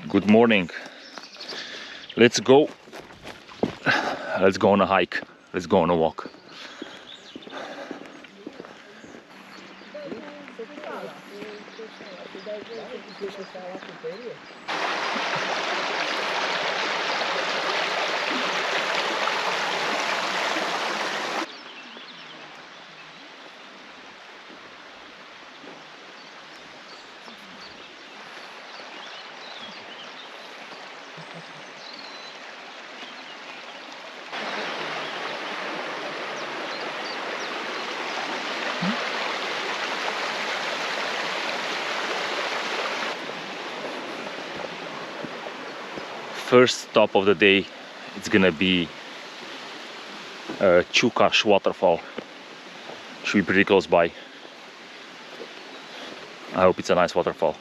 Good morning. Let's go. Let's go on a hike. Let's go on a walk. First stop of the day, it's gonna be Ciucas Waterfall. Should be pretty close by. I hope it's a nice waterfall.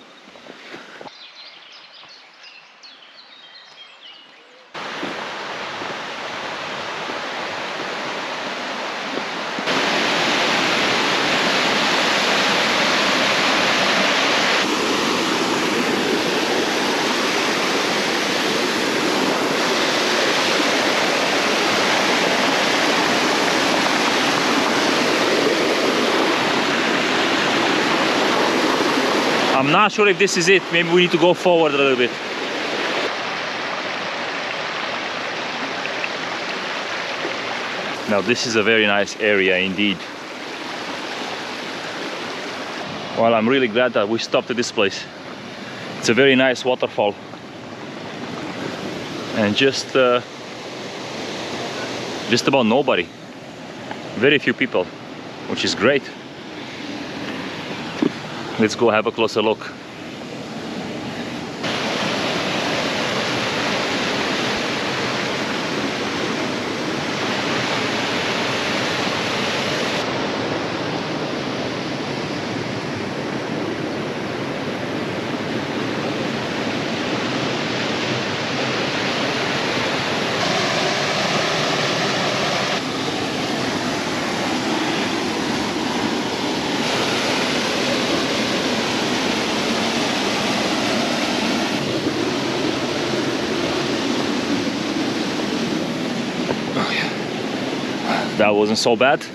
I'm not sure if this is it. Maybe we need to go forward a little bit. Now this is a very nice area indeed. Well, I'm really glad that we stopped at this place. It's a very nice waterfall. And just about nobody. Very few people, which is great. Let's go have a closer look. That wasn't so bad.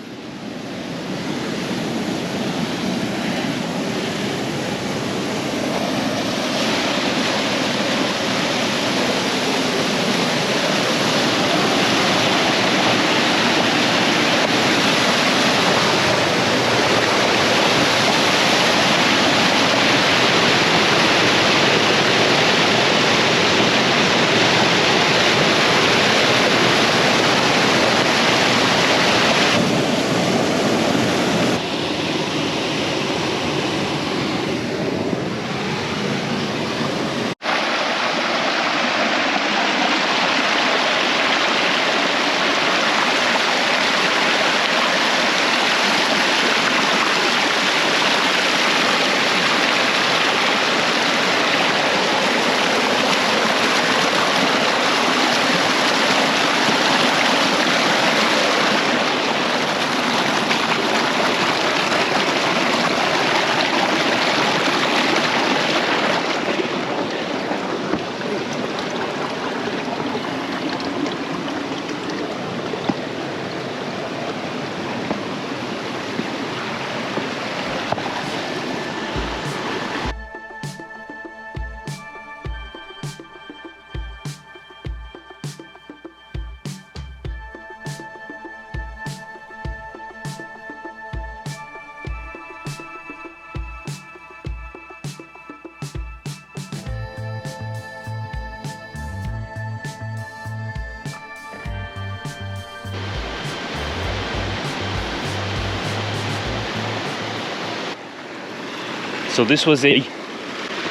So this was a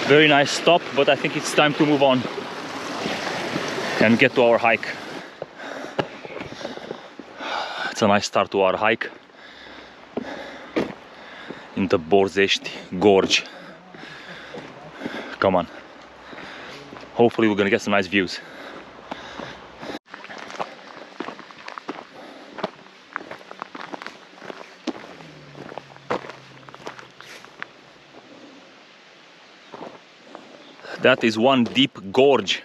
very nice stop, but I think it's time to move on and get to our hike. It's a nice start to our hike in the Borzești Gorge. Come on. Hopefully we're gonna get some nice views. That is one deep gorge.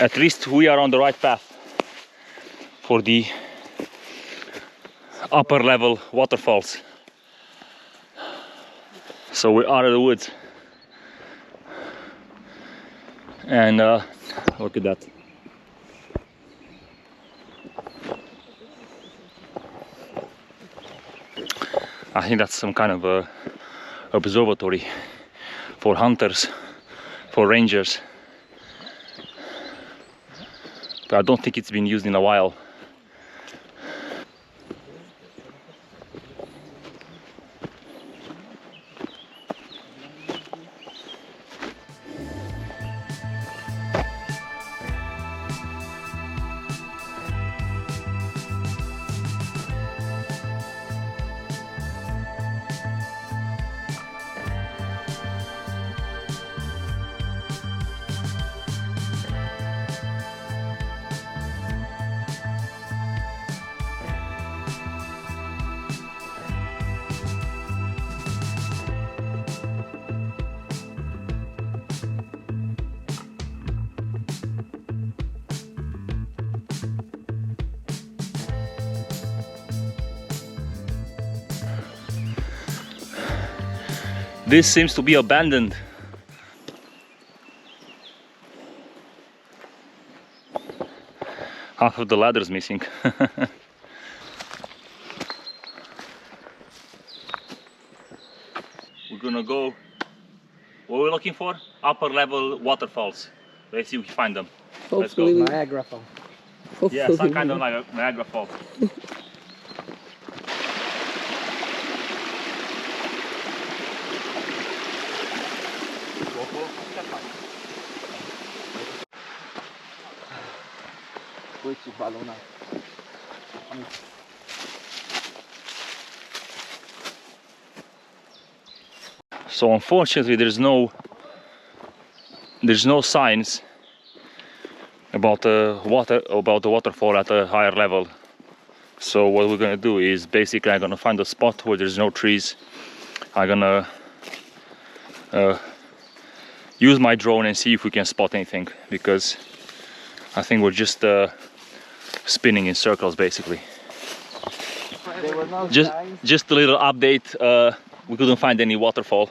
At least we are on the right path for the upper level waterfalls. So we're out of the woods. And look at that. I think that's some kind of a observatory for hunters, for rangers. But I don't think it's been used in a while. This seems to be abandoned. Half of the ladder is missing. We're gonna go, what are we looking for? Upper level waterfalls. Let's see if we find them. Let's go. Niagara Fall. Yeah, some kind of like Niagara Fall. So unfortunately there's no signs about the waterfall at a higher level. So what we're gonna do is basically I'm gonna find a spot where there's no trees. I'm gonna use my drone and see if we can spot anything, because I think we're just spinning in circles basically. Just a little update, we couldn't find any waterfall.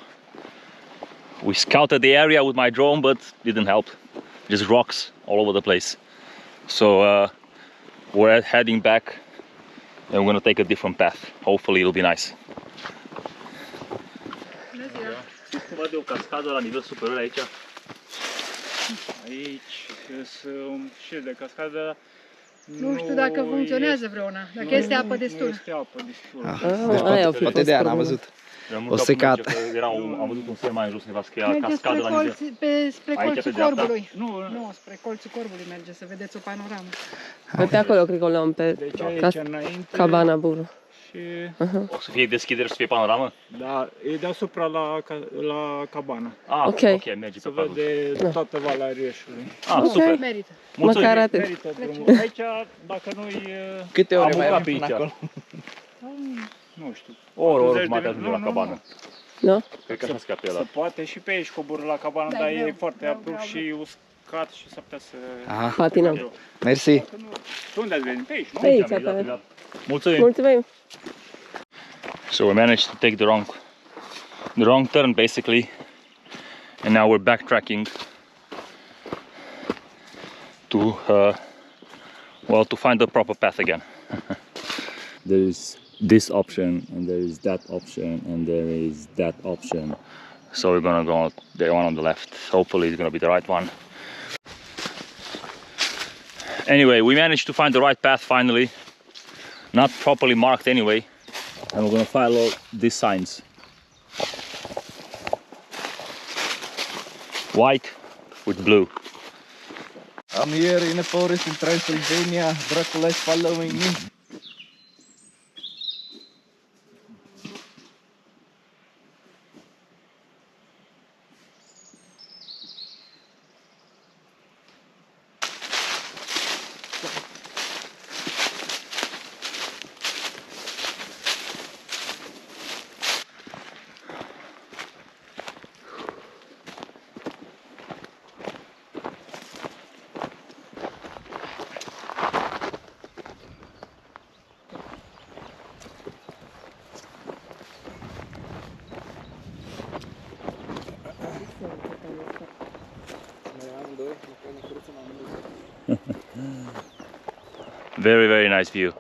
We scouted the area with my drone, but didn't help. Just rocks all over the place. So we're heading back and we're gonna take a different path. Hopefully it'll be nice. Văd o cascadă la nivel superior aici. Aici sunt și de cascadă. Nu știu dacă funcționează vreuna, dacă este apă destulă. Este apă destulă. Deci poate de aia n-am văzut. O secată. Am văzut un semn mai în jos, undeva scria cascadă la nivel. Spre colțul corbului. Nu, spre colțul corbului merge, să vedeți o panoramă. Pe acolo cred că o luăm, pe cabana Buru. Și O să fie deschidere, să fie panoramă? da, e deasupra la cabana. Ok, merge Se pe parul. vede toată Valea Rieșului. Super. Merită. Măcar atât. Merită drumul. Aici, dacă nu-i... Câte ore Am mai urcat avem pe până aici. acolo? Nu știu. O oră 40 de jumătate ajunge la minute. cabană. Da? Cred că așa scapă el. Se poate și pe aici coborâ la cabană, Da, dar greu, e foarte greu, abrupt greu. și uscat și s-ar putea să... Aha, Patinăm. mersi. Tu unde ați venit? Pe aici, nu? Pe aici, pe... Mulțumim. Mulțumim! So we managed to take the wrong turn basically, and now we're backtracking to well, to find the proper path again. There is this option, and there is that option, and there is that option. So we're gonna go the one on the left. Hopefully it's gonna be the right one. Anyway, we managed to find the right path finally. Not properly marked anyway. And we're gonna follow these signs. White with blue. I'm here in a forest in Transylvania. Dracula is following me. Very, very nice view.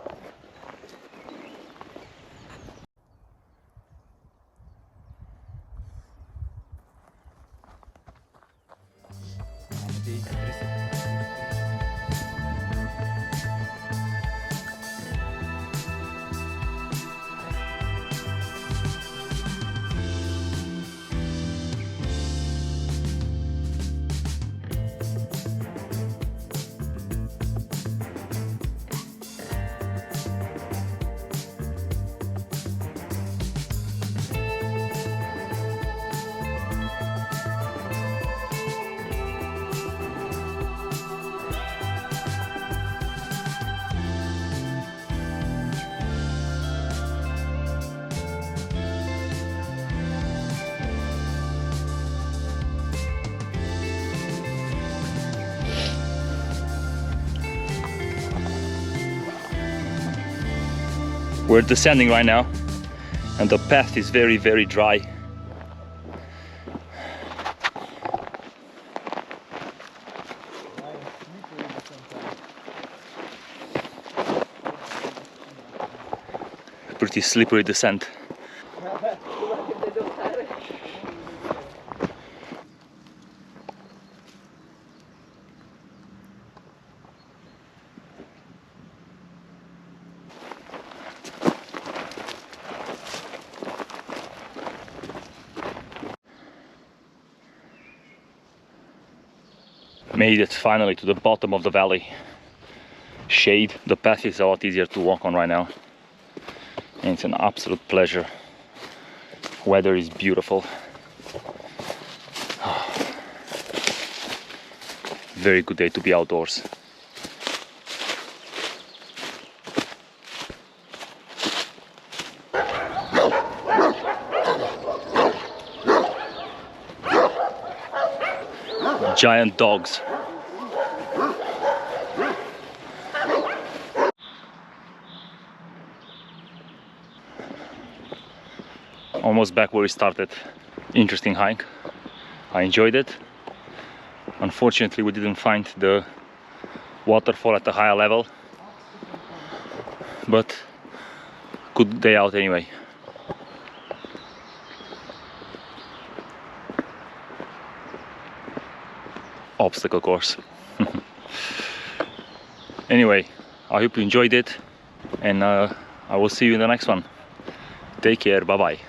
We're descending right now, and the path is very, very dry. Pretty slippery descent. Made it finally to the bottom of the valley. Shade, the path is a lot easier to walk on right now. And it's an absolute pleasure. Weather is beautiful. Very good day to be outdoors. Giant dogs. Almost back where we started. Interesting hike. I enjoyed it. Unfortunately, we didn't find the waterfall at a higher level, but good day out anyway. Obstacle course. Anyway, I hope you enjoyed it, and I will see you in the next one. Take care, bye bye.